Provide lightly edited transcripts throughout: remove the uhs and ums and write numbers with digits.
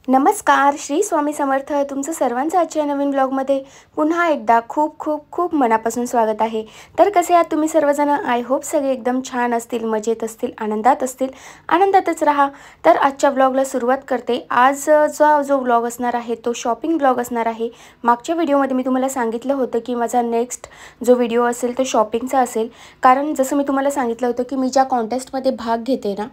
नमस्कार, श्री स्वामी समर्थ. तुमचं सर्वांचं आजच्या नवीन ब्लॉगमध्ये पुन्हा एकदा खूप खूप खूप मनापासून स्वागत आहे. तर कसे आहात तुम्ही सर्वजण? आय होप सगळे एकदम छान असतील, मजेत असतील, आनंदात असतील. आनंदातच राहा. तर आजच्या ब्लॉगला सुरुवात करते. आज जो ब्लॉग असणार आहे तो शॉपिंग ब्लॉग असणार आहे. मागच्या व्हिडिओमध्ये मी तुम्हाला सांगितलं होतं की माझा नेक्स्ट जो व्हिडिओ असेल तो शॉपिंगचा असेल. कारण जसं मी तुम्हाला सांगितलं होतं की मी ज्या कॉन्टेस्टमध्ये भाग घेते ना,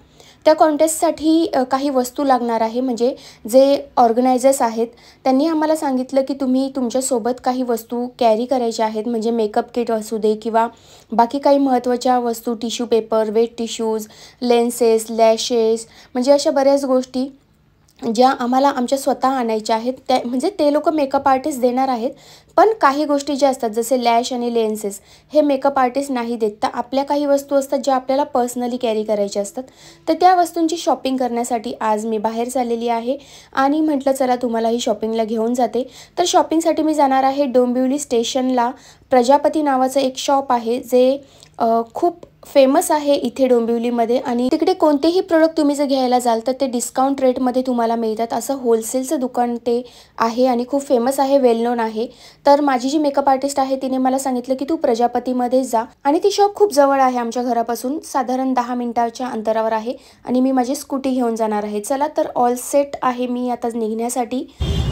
त्या कॉन्टेस्टसाठी काही वस्तू लागणार आहे. म्हणजे जे ऑर्गनायझर्स आहेत त्यांनी आम्हाला सांगितलं की तुम्ही तुमच्यासोबत काही वस्तू कॅरी करायच्या आहेत. म्हणजे मेकअप किट असू दे किंवा बाकी काही महत्त्वाच्या वस्तू, tissue paper, wet tissues, lenses, lashes, म्हणजे अशा बऱ्याच गोष्टी ज्या आम्हाला आमच्या स्वतः आणायच्या आहेत. त्या म्हणजे ते लोक मेकअप आर्टिस्ट देणार आहेत, पण काही गोष्टी ज्या असतात जसे लॅश आणि लेन्सेस हे मेकअप आर्टिस्ट नाही देत. तर आपल्या काही वस्तू असतात ज्या आपल्याला पर्सनली कॅरी करायच्या असतात. तर त्या वस्तूंची शॉपिंग करण्यासाठी आज मी बाहेर चाललेली आहे आणि म्हटलं चला तुम्हालाही शॉपिंगला घेऊन जाते. तर शॉपिंगसाठी मी जाणार आहे डोंबिवली स्टेशनला. प्रजापती नावाचं एक शॉप आहे जे खूप फेमस आहे इथे डोंबिवलीमध्ये. आणि तिकडे कोणतेही प्रोडक्ट तुम्ही जर घ्यायला जाल तर ते डिस्काउंट रेटमध्ये तुम्हाला मिळतात. असं होलसेलचं दुकान ते आहे आणि खूप फेमस आहे, वेल नोन आहे. तर माझी जी मेकअप आर्टिस्ट आहे तिने मला सांगितलं की तू प्रजापतीमध्ये जा. आणि ती शॉप खूप जवळ आहे आमच्या घरापासून, साधारण 10 मिनिटाच्या अंतरावर आहे. आणि मी माझी स्कूटी घेऊन जाणार आहे. चला तर ऑल सेट आहे मी आता निघण्यासाठी.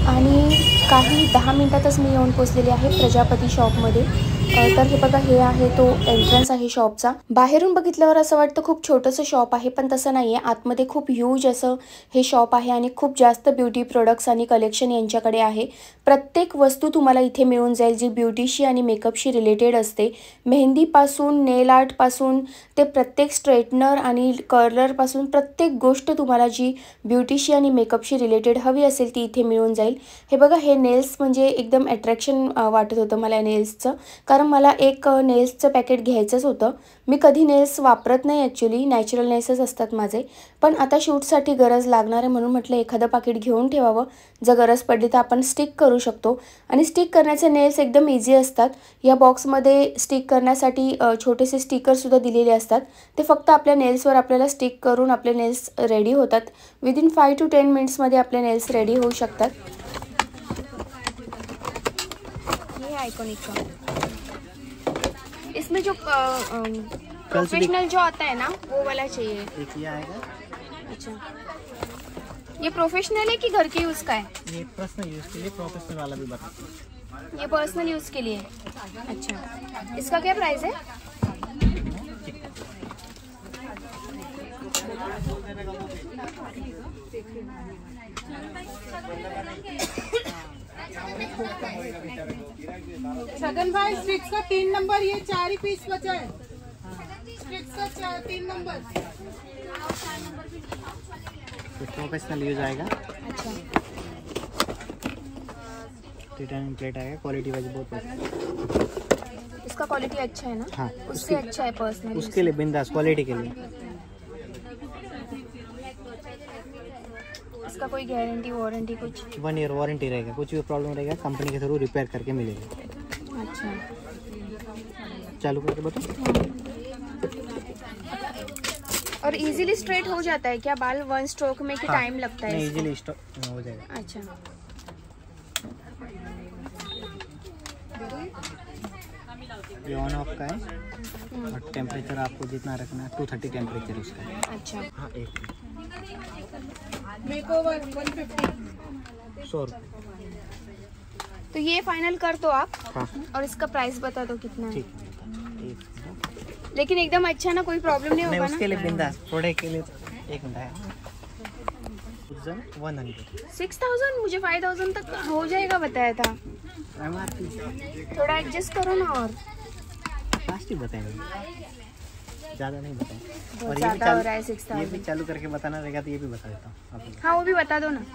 आणि काही 10 मिनिटातच मी येऊन पोचलेली आहे प्रजापती शॉपमध्ये. तर हे बघा, हे आहे तो एंट्रन्स आहे शॉपचा. बाहेरून बघितल्यावर असं वाटतं खूप छोटंसं शॉप आहे, पण तसं नाही आहे. आतमध्ये खूप ह्यूज असं हे शॉप आहे आणि खूप जास्त ब्युटी प्रोडक्ट्स आणि कलेक्शन यांच्याकडे आहे. प्रत्येक वस्तू तुम्हाला इथे मिळून जाईल जी ब्युटीशी आणि मेकअपशी रिलेटेड असते. मेहंदीपासून, नेल आर्टपासून ते प्रत्येक स्ट्रेटनर आणि कर्लरपासून प्रत्येक गोष्ट तुम्हाला जी ब्युटीशी आणि मेकअपशी रिलेटेड हवी असेल ती इथे मिळून जाईल. हे बघा, हे नेल्स म्हणजे एकदम अट्रॅक्शन वाटत होतं मला नेल्सचं. कारण मला एक नेल्सचं पॅकेट घ्यायचंच होतं. मी कधी नेल्स वापरत नाही ॲक्च्युली, नॅचरल नेल्सच असतात माझे. पण आता शूटसाठी गरज लागणार आहे म्हणून म्हटलं एखादं पाकिट घेऊन ठेवावं. जर गरज पडली तर आपण स्टिक करू शकतो. आणि स्टिक करण्याचे नेल्स एकदम इझी असतात. या बॉक्समध्ये स्टिक करण्यासाठी छोटेसे स्टिकरसुद्धा दिलेले असतात. ते फक्त आपल्या नेल्सवर आपल्याला स्टिक करून आपले नेल्स रेडी होतात. विदिन 5 to 10 मिनिट्समध्ये आपले नेल्स रेडी होऊ शकतात. हे आयकॉनिक का इसमें जो प्रोफेशनल जो आता है ना वो वाला चाहिए. एक ये आएगा. अच्छा, ये प्रोफेशनल है कि घर के यूज़ का है? ये पर्सनल यूज़ के लिए, प्रोफेशनल वाला भी बता. ये पर्सनल यूज़ के लिए. अच्छा, इसका क्या प्राइस है? छगन भाई, स्टिक्स का 3 नंबर, ये 4 ही पीस बचा है. स्टिक्स का 3 नंबर. प्रोफेशनल यूज आएगा. अच्छा, रिटर्न प्लेट आएगा. क्वालिटी वाइज बहुत अच्छा. इसका क्वालिटी अच्छा है ना? हाँ, उससे अच्छा है पर्सनल. उसके लिए बिंदास, क्वालिटी के लिए. इसका कोई गारंटी वारंटी कुछ? 1 ईयर वारंटी रहेगा. कुछ भी प्रॉब्लम रहेगा कंपनी के थ्रू रिपेयर करके मिलेगा. अच्छा, चालू करके बताओ. और इजीली स्ट्रेट हो जाता है क्या बाल 1 स्ट्रोक में कि टाइम लगता है? नहीं, इसको? इजीली स्टॉप हो जाएगा. अच्छा, ये ऑन ऑफ का है. और टेम्परेचर आपको जितना रखना है 230 टेम्परेचर उसका. अच्छा. हाँ, एक मेकओवर 150. 100 रुपये. तो ये फाइनल कर दो आप. हाँ, और इसका प्राइस बता दो कितना है. ठीक है. एक लेकिन एकदम अच्छा ना, कोई प्रॉब्लम नहीं नहीं, होगा उसके ना? लिए बिंदास. प्रोडक्ट के लिए तो 1 मिनट है. 100. 6000, मुझे 5000 तक हो जाएगा बताया था. MRP थोड़ा एडजस्ट करो ना. और फास्ट ही बताएंगे, ज़्यादा नहीं बताएं. बहुत और ज़्यादा हो रहा है ये भी 6000. चालू करके बताना रहेगा तो ये भी बता देता हूँ आपको. हाँ, वो भी बता दो ना.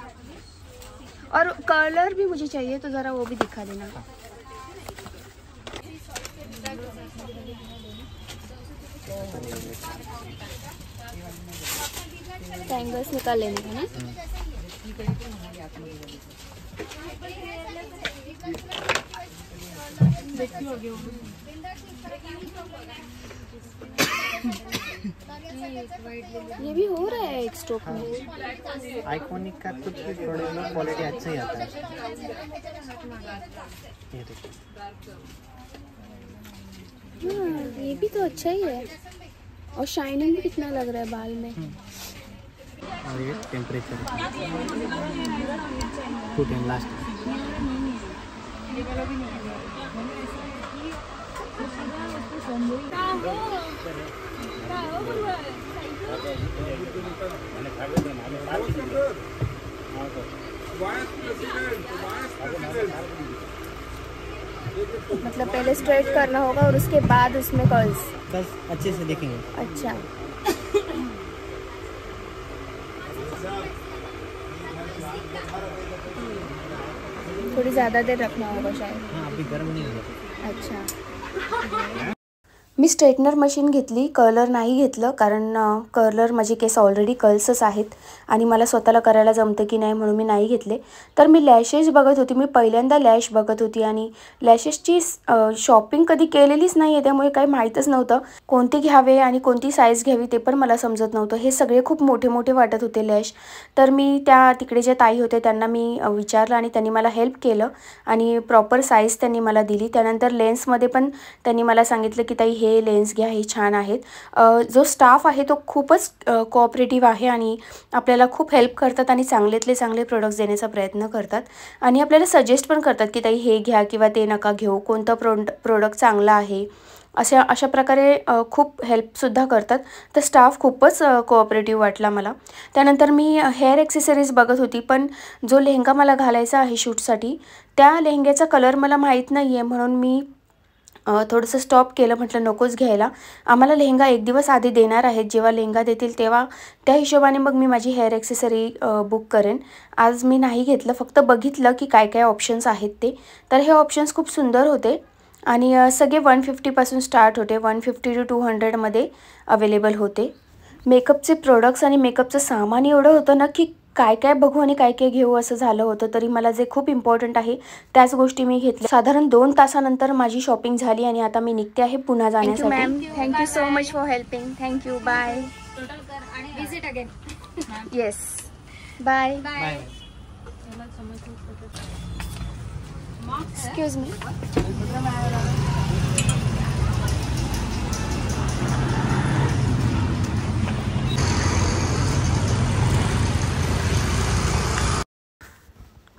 और कलर भी मुझे चाहिए तो ज़रा वो भी दिखा देना. बैंगल्स निकाल लेने का ना. ये भी हो रहा है एक स्टॉक में। आइकॉनिक का कुछ भी थोड़े में क्वालिटी अच्छा ही आता है। ये देखो, हाँ ये भी तो अच्छा ही है और शाइनिंग भी कितना लग रहा है बाल में। और ये टेम्परेचर 210 लास्ट। मतलब पहले स्ट्रेट करना होगा और उसके बाद उसमें कर्ल्स अच्छे से देखेंगे। अच्छा, थोड़ी ज़्यादा देर रखना होगा शायद। हाँ, अभी गर्म नहीं होगा। अच्छा, मी स्ट्रेटनर मशीन घेतली, कर्लर नाही घेतलं कारण कर्लर माझे केस ऑलरेडी कर्ल्सच आहेत आणि मला स्वतःला करायला जमतं की नाही म्हणून मी नाही घेतले। तर मी लॅशेस बघत होती, मी पहिल्यांदा लॅश बघत होती आणि लॅशेसची शॉपिंग कधी केलेलीच नाही आहे, त्यामुळे काही माहीतच नव्हतं कोणती घ्यावे आणि कोणती साईज घ्यावी ते पण मला समजत नव्हतं। हे सगळे खूप मोठे मोठे वाटत होते लॅश। तर मी त्या तिकडे जे ताई होते त्यांना मी विचारलं आणि त्यांनी मला हेल्प केलं आणि प्रॉपर साईज त्यांनी मला दिली। त्यानंतर लेन्समध्ये पण त्यांनी मला सांगितलं की ताई हे लेन्स घ्या, हे छान आहेत। जो स्टाफ आहे तो खूपच कोऑपरेटिव्ह आहे आणि आपल्याला खूप हेल्प करतात आणि चांगलेतले चांगले प्रोडक्ट्स देण्याचा प्रयत्न करतात आणि आपल्याला सजेस्ट पण करतात की ताई हे घ्या किंवा ते नका घेऊ, कोणतं प्रोडक्ट चांगला आहे, अशा प्रकारे खूप हेल्पसुद्धा करतात। तर स्टाफ खूपच कोऑपरेटिव्ह वाटला मला। त्यानंतर मी हेअर ॲक्सेसरीज बघत होती, पण जो लेहंगा मला घालायचा आहे शूटसाठी त्या लेहंग्याचा कलर मला माहीत नाही आहे म्हणून मी थोडंसं स्टॉप केलं, म्हटलं नकोच घ्यायला। आम्हाला लेहंगा एक दिवस आधी देणार आहेत, जेव्हा लेहंगा देतील तेव्हा त्या हिशोबाने मग मी माझी हेअर ॲक्सेसरी बुक करेन। आज मी नाही घेतलं, फक्त बघितलं की काय काय ऑप्शन्स आहेत ते। तर हे ऑप्शन्स खूप सुंदर होते आणि सगळे 150 पासून स्टार्ट होते, 150 to 200 मध्ये अवेलेबल होते। मेकअपचे प्रोडक्ट्स आणि मेकअपचं सामान एवढं होतं ना की काय काय बघू आणि काय काय घेऊ असं झालं होतं। तरी मला जे खूप इम्पॉर्टंट आहे त्याच गोष्टी मी घेतल्या। साधारण 2 तासानंतर माझी शॉपिंग झाली आणि आता मी निघते आहे पुन्हा जाण्यासाठी। Ma'am, thank you so much for helping. Thank you, bye. Visit again. Yes, bye. Bye. Excuse me.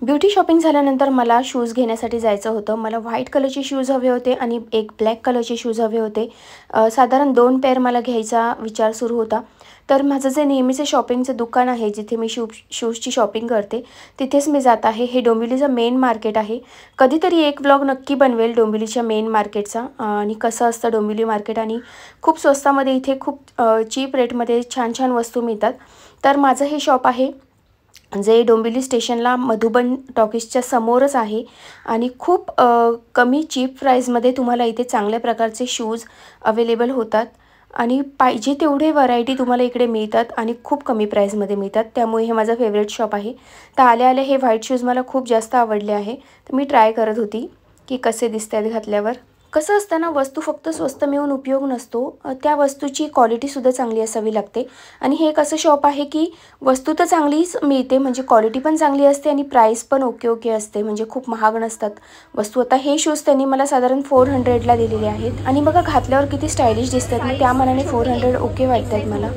Beauty shopping झाल्यानंतर मला शूज घेण्यासाठी जायचं होतं। मला व्हाईट कलरचे शूज हवे होते आणि एक ब्लॅक कलरचे शूज हवे होते। साधारण 2 पेअर मला घ्यायचा विचार सुरू होता। तर माझं जे नेहमीचे शॉपिंगचं दुकान आहे जिथे मी शूजची शॉपिंग करते तिथेच मी जात आहे। हे डोंबिवलीचं मेन मार्केट आहे। कधीतरी एक ब्लॉग नक्की बनवेल डोंबिवलीच्या मेन मार्केटचा आणि कसं असतं डोंबिवली मार्केट, आणि खूप स्वस्तामध्ये इथे खूप चीप रेटमध्ये छान छान वस्तू मिळतात। तर माझं हे शॉप आहे जे डोंबिवली स्टेशनला मधुबन टॉकीजच्या समोरच आहे आणि खूप कमी चीप प्राईजमध्ये तुम्हाला इथे चांगल्या प्रकारचे शूज अवेलेबल होतात आणि पाहिजे तेवढे व्हरायटी तुम्हाला इकडे मिळतात आणि खूप कमी प्राईजमध्ये मिळतात। त्यामुळे हे माझं फेवरेट शॉप आहे। तर आले हे व्हाईट शूज मला खूप जास्त आवडले आहे, तर मी ट्राय करत होती की कसे दिसतात घातल्यावर। कसं असतं ना, वस्तू फक्त स्वस्त मिळून उपयोग नसतो, त्या वस्तूची क्वालिटीसुद्धा चांगली असावी लागते। आणि हे एक असं शॉप आहे की वस्तू तर चांगलीच मिळते, म्हणजे क्वालिटी पण चांगली असते आणि प्राईस पण ओके असते, म्हणजे खूप महाग नसतात वस्तू। आता हे शूज त्यांनी मला साधारण 400ला दिलेले आहेत आणि बघा घातल्यावर किती स्टायलिश दिसतात ना, त्या मानाने 400 ओके वाटत आहेत मला।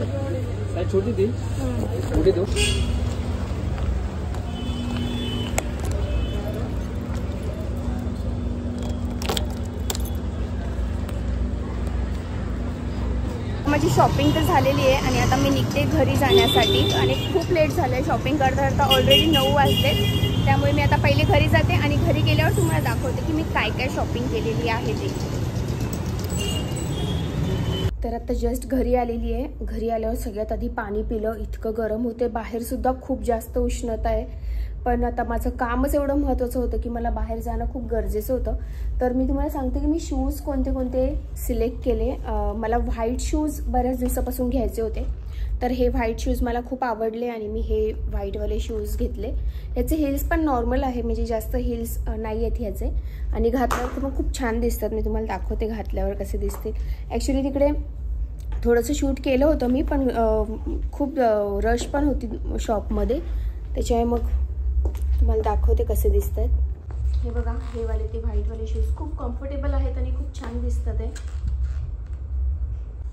माझी शॉपिंग तर झालेली आहे आणि आता मी निघते घरी जाण्यासाठी आणि खूप लेट झालं आहे शॉपिंग करता करता, ऑलरेडी 9 वाजले। त्यामुळे मी आता पहिले घरी जाते आणि घरी गेल्यावर तुम्हाला दाखवते की मी काय काय शॉपिंग केलेली आहे ते। तर आता जस्ट घरी आलेली आहे। घरी आल्यावर सगळ्यात आधी पाणी पिलं, इतकं गरम होते, बाहेरसुद्धा खूप जास्त उष्णता आहे। पण आता माझं कामच एवढं महत्त्वाचं होतं की मला बाहेर जाणं खूप गरजेचं होतं। तर मी तुम्हाला सांगते की मी शूज कोणते कोणते सिलेक्ट केले। मला व्हाईट शूज बऱ्याच दिवसापासून घ्यायचे होते, तर हे व्हाईट शूज मला खूप आवडले आणि मी हे व्हाईटवाले शूज घेतले। याचे हिल्स पण नॉर्मल आहे, म्हणजे जास्त हिल्स नाही आहेत ह्याचे, आणि घातल्यावर पण खूप छान दिसतात। मी तुम्हाला दाखवते घातल्यावर कसे दिसते। ॲक्च्युली तिकडे थोडंसं शूट केलं होतं मी, पण खूप रश पण होती शॉपमध्ये, त्याच्यामुळे मग तुम्हाला दाखवते कसे दिसत आहेत. हे बघा, हे वाले ते व्हाईटवाले शूज खूप कम्फर्टेबल आहेत आणि खूप छान दिसतात आहे.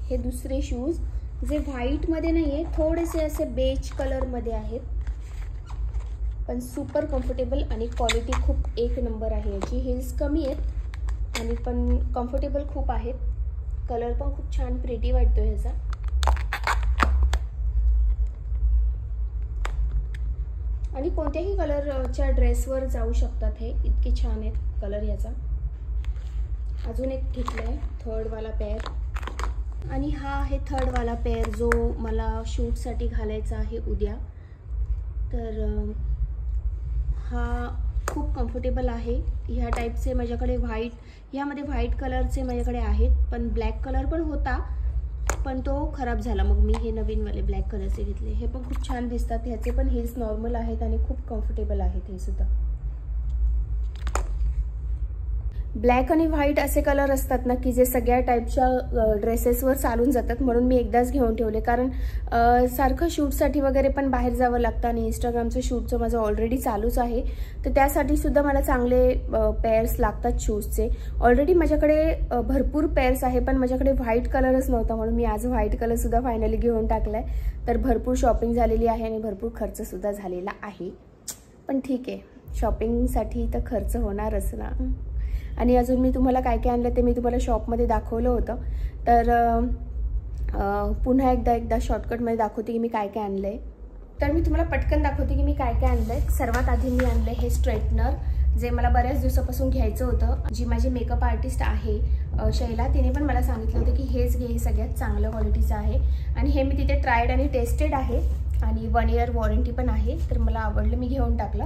हे दुसरे शूज जे व्हाईटमध्ये नाही आहे, थोडेसे असे बेज कलरमध्ये आहेत, पण सुपर कम्फर्टेबल आणि क्वालिटी खूप एक नंबर आहे याची. हिल्स कमी आहेत आणि पण कम्फर्टेबल खूप आहेत. कलर पण खूप छान प्रिटी वाटतो ह्याचा. आणि कोणत्याही कलरच्या ड्रेसवर जाऊ शकतात, हे इतके छान आहेत कलर याचा. अजून एक घेतला आहे थर्डवाला पेअर, आणि हा आहे थर्डवाला पेअर जो मला शूटसाठी घालायचा आहे उद्या. तर हा खूप कम्फर्टेबल आहे. ह्या टाईपचे माझ्याकडे ह्यामध्ये व्हाईट कलरचे माझ्याकडे आहेत, पण ब्लॅक कलर पण होता, पण तो खराब झाला. मग मी हे नवीनवाले ब्लॅक कलरचे घेतले. हे पण खूप छान दिसतात. ह्याचे पण हिल्स नॉर्मल आहेत आणि खूप कम्फर्टेबल आहेत हे सुद्धा. ब्लॅक आणि व्हाईट असे कलर असतात ना की जे सगळ्या टाईपच्या ड्रेसेसवर चालून जातात, म्हणून मी एकदाच घेऊन ठेवले. कारण सारखं शूटसाठी वगैरे पण बाहेर जावं लागतं आणि इंस्टाग्रामचं शूटचं माझं ऑलरेडी चालूच आहे, तर त्यासाठी सुद्धा मला चांगले पेअर्स लागतात शूजचे. ऑलरेडी माझ्याकडे भरपूर पेअर्स आहे, पण माझ्याकडे व्हाईट कलरच नव्हता, म्हणून मी आज व्हाईट कलरसुद्धा फायनली घेऊन टाकला आहे. तर भरपूर शॉपिंग झालेली आहे आणि भरपूर खर्चसुद्धा झालेला आहे, पण ठीक आहे, शॉपिंगसाठी तर खर्च होणारच ना. आणि अजून मी तुम्हाला काय काय आणलं ते मी तुम्हाला शॉपमध्ये दाखवलं होतं. तर पुन्हा एकदा शॉर्टकटमध्ये दाखवते की मी काय काय आणलं आहे. तर मी तुम्हाला पटकन दाखवते की मी काय काय आणलं आहे. सर्वात आधी मी आणलं हे स्ट्रेटनर, जे मला बऱ्याच दिवसापासून घ्यायचं होतं. जी माझी मेकअप आर्टिस्ट आहे शैला, तिने पण मला सांगितलं होतं की हेच घे, हे सगळ्यात चांगलं क्वालिटीचं आहे. आणि हे मी तिथे ट्रायड आणि टेस्टेड आहे आणि 1 इयर वॉरंटी पण आहे. तर मला आवडलं, मी घेऊन टाकलं.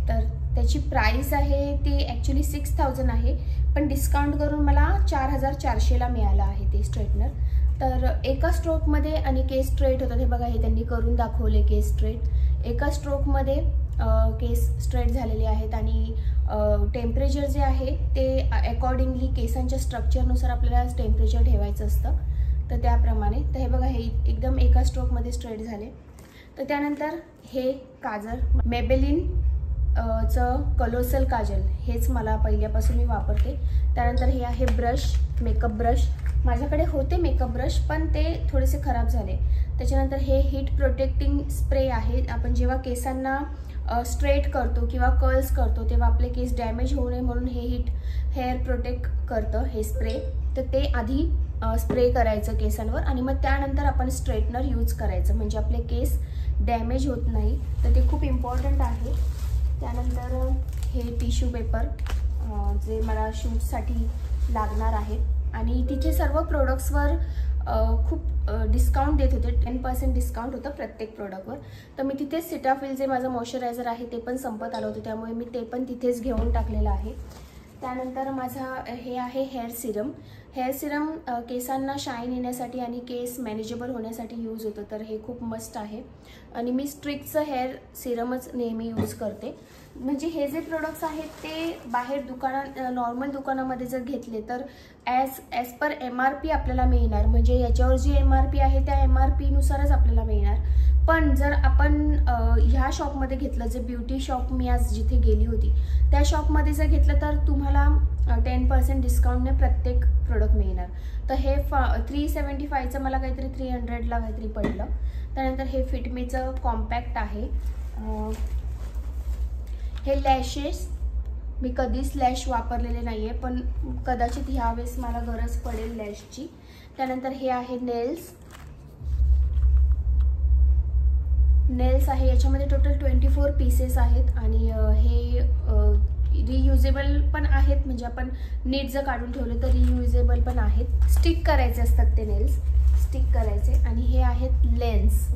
तर त्याची प्राइस आहे ती ॲक्च्युली 6000 आहे, पण डिस्काउंट करून मला 4400ला मिळालं आहे ते स्ट्रेटनर. तर एका स्ट्रोकमध्ये आणि केस स्ट्रेट होतात. हे बघा, हे त्यांनी करून दाखवले केस स्ट्रेट. एका स्ट्रोकमध्ये केस स्ट्रेट झालेले आहेत आणि टेम्परेचर जे आहे ते अकॉर्डिंगली केसांच्या स्ट्रक्चरनुसार आपल्याला टेम्परेचर ठेवायचं असतं, तर त्याप्रमाणे. तर हे बघा, हे एकदम एका स्ट्रोकमध्ये स्ट्रेट झाले. तर त्यानंतर हे काजल, मेबेलिन चं कलोसल काजल, हेच मला पहिल्यापासून मी वापरते. त्यानंतर हे आहे ब्रश, मेकअप ब्रश. माझ्याकडे होते मेकअप ब्रश, पण ते थोडेसे खराब झाले. त्याच्यानंतर हे हीट प्रोटेक्टिंग स्प्रे आहे. आपण जेव्हा केसांना स्ट्रेट करतो किंवा कर्ल्स करतो तेव्हा आपले केस डॅमेज होऊ नये म्हणून हे हेअर प्रोटेक्ट करतं हे स्प्रे. तर ते आधी स्प्रे करायचं केसांवर आणि मग त्यानंतर आपण स्ट्रेटनर यूज करायचं, म्हणजे आपले केस डॅमेज होत नाही. तर ते खूप इम्पॉर्टंट आहे. त्यानंतर हे टिश्यू पेपर जे मला शूटसाठी लागणार आहे, आणि तिथे सर्व प्रोडक्ट्सवर खूप डिस्काउंट देत होते. 10% डिस्काउंट होतं प्रत्येक प्रोडक्टवर. तर मी तिथेच सिटाफिल जे माझं मॉइश्चरायझर आहे ते पण संपत आलं होतं, त्यामुळे मी ते पण तिथेच घेऊन टाकलेलं आहे. त्यानंतर माझा हे आहे हेअर सिरम. हेअर सिरम केसांना शाईन येण्यासाठी आणि केस मॅनेजेबल होण्यासाठी यूज होतं, तर हे खूप मस्त आहे. आणि मी स्ट्रिक्टचं हेअर सिरमच नेहमी यूज करते. म्हणजे हे जे प्रोडक्ट्स आहेत ते बाहेर नॉर्मल दुकानामध्ये जर घेतले तर ॲज पर MRP आपल्याला मिळणार, म्हणजे याच्यावर जी MRP आहे त्या MRPनुसारच आपल्याला मिळणार. पण जर आपण ह्या शॉपमध्ये घेतलं, जे ब्युटी शॉप मी आज जिथे गेली होती त्या शॉपमध्ये जर घेतलं तर तुम्हाला 10% डिस्काउंटने प्रत्येक प्रोडक्ट मिळणार. तर हे 375चं मला काहीतरी 300ला काहीतरी पडलं. त्यानंतर हे फिटमीचं कॉम्पॅक्ट आहे. हे लॅशेस, मी कधीच लॅश वापरलेले नाही आहे, पण कदाचित ह्यावेळेस मला गरज पडेल लॅशची. त्यानंतर हे आहे नेल्स आहे. याच्यामध्ये टोटल 24 पीसेस आहेत आणि हे रियुजेबल पण आहेत, म्हणजे आपण नीट जर काढून ठेवले तर रियुजेबल पण आहेत. स्टिक करायचे असतात ते नेल्स, स्टिक करायचे. आणि हे आहेत लेन्स.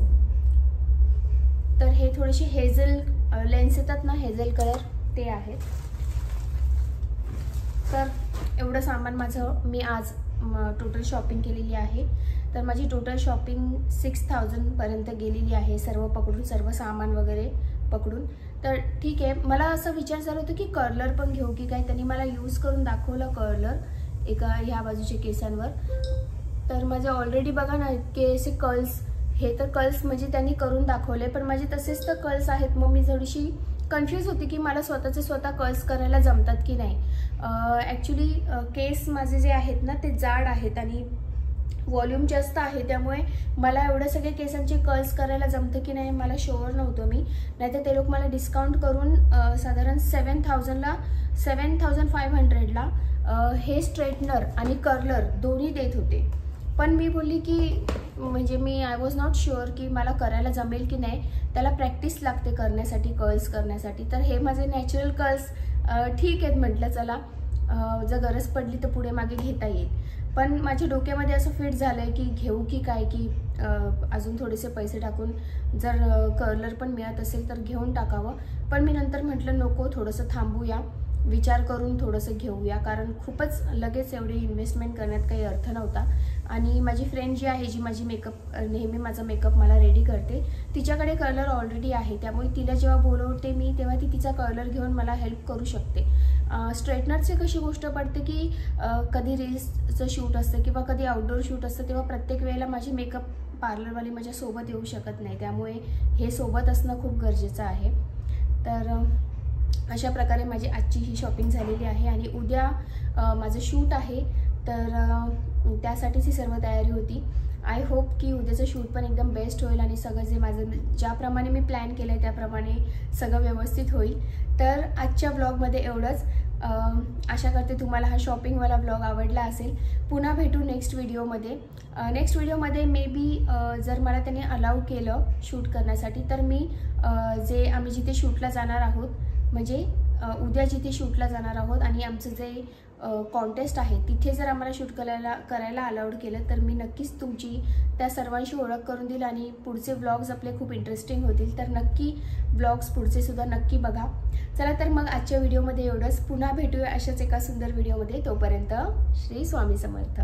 तर हे थोडेसे हेझल लेन्स येतात ना, हेझल कलर, ते आहेत. तर एवढं सामान माझं मी आज टोटल शॉपिंग केलेली आहे. तर माझी टोटल शॉपिंग 6000पर्यंत गेलेली आहे, सर्व पकडून, सर्व सामान वगैरे पकडून. तर ठीक आहे. मला असं विचार झाला होता की कर्लर पण घेऊ की काय. त्यांनी मला यूज करून दाखवलं कर्लर एका ह्या बाजूच्या केसांवर. तर माझे ऑलरेडी बघा ना इतके असे कर्ल्स, हे तर कर्ल्स म्हणजे त्यांनी करून दाखवले, पण माझे तसेच तर कर्ल्स आहेत. मग मी थोडीशी कन्फ्यूज होती की मला स्वतः कर्ल्स करायला जमतात की नाही. ॲक्च्युली केस माझे जे आहेत ना ते जाड आहेत आणि व्हॉल्यूम जास्त आहे, त्यामुळे मला एवढं सगळे केसांचे कर्ल्स करायला जमतं की नाही मला शुअर नव्हतं मी. नाहीतर ते लोक मला डिस्काउंट करून साधारण 7,500ला हे स्ट्रेटनर आणि कर्लर दोन्ही देत होते. पण मी बोलली की म्हणजे आय वॉज नॉट शुअर की मला करायला जमेल की नाही. त्याला प्रॅक्टिस लागते करण्यासाठी, कर्ल्स करण्यासाठी. तर हे माझे नॅचरल कर्ल्स ठीक आहेत म्हटलं, चला जर गरज पडली तर पुढे मागे घेता येईल. पण माझ्या डोक्यामध्ये असं फिट झालं आहे की घेऊ की काय, की अजून थोडेसे पैसे टाकून जर कर्लर पण मिळत असेल तर घेऊन टाकावं. पण मी नंतर म्हटलं नको, थोडंसं थांबूया, विचार करून थोडंसं घेऊया, कारण खूपच लगेच एवढी इन्व्हेस्टमेंट करण्यात काही अर्थ नव्हता. आणि माझी फ्रेंड जी आहे, जी माझी नेहमी माझा मेकअप मला रेडी करते, तिच्याकडे कर्लर ऑलरेडी आहे, त्यामुळे तिला जेव्हा बोलवते मी तेव्हा ती तिचा कर्लर घेऊन मला हेल्प करू शकते. स्ट्रेटनरची कशी गोष्ट पडते की कधी रील्सचं शूट असतं किंवा कधी आउटडोर शूट असतं, तेव्हा प्रत्येक वेळेला माझी मेकअप पार्लरवाली माझ्यासोबत येऊ शकत नाही, त्यामुळे हे सोबत असणं खूप गरजेचं आहे. तर अशा प्रकारे माझी आजची ही शॉपिंग झालेली आहे. आणि उद्या माझं शूट आहे, तर त्यासाठीच ही सर्व तयारी होती. आय होप की उद्याचं शूट पण एकदम बेस्ट होईल आणि सगळं जे माझं ज्याप्रमाणे मी प्लॅन केलं आहे त्याप्रमाणे सगळं व्यवस्थित होईल. तर आजच्या ब्लॉगमध्ये एवढंच. आशा करते तुम्हाला हा शॉपिंगवाला ब्लॉग आवडला असेल. पुन्हा भेटू नेक्स्ट व्हिडिओमध्ये. नेक्स्ट व्हिडिओमध्ये मे बी जर मला त्यांनी अलाउ केलं शूट करण्यासाठी, तर मी आम्ही जिथे शूटला जाणार आहोत, म्हणजे उद्या जिथे शूटला जाणार आहोत आणि आमचं जे कॉन्टेस्ट आहे तिथे जर आम्हाला शूट करायला अलाउड केलं तर मी नक्कीच तुमची त्या सर्वांशी ओळख करून देईल आणि पुढचे व्लॉग्स आपले खूप इंटरेस्टिंग होतील. तर नक्की व्लॉग्स पुढचे सुद्धा नक्की बघा. चला तर मग आजच्या व्हिडिओमध्ये एवढंच. पुन्हा भेटूया अशाच एका सुंदर व्हिडिओमध्ये. तोपर्यंत श्री स्वामी समर्थ.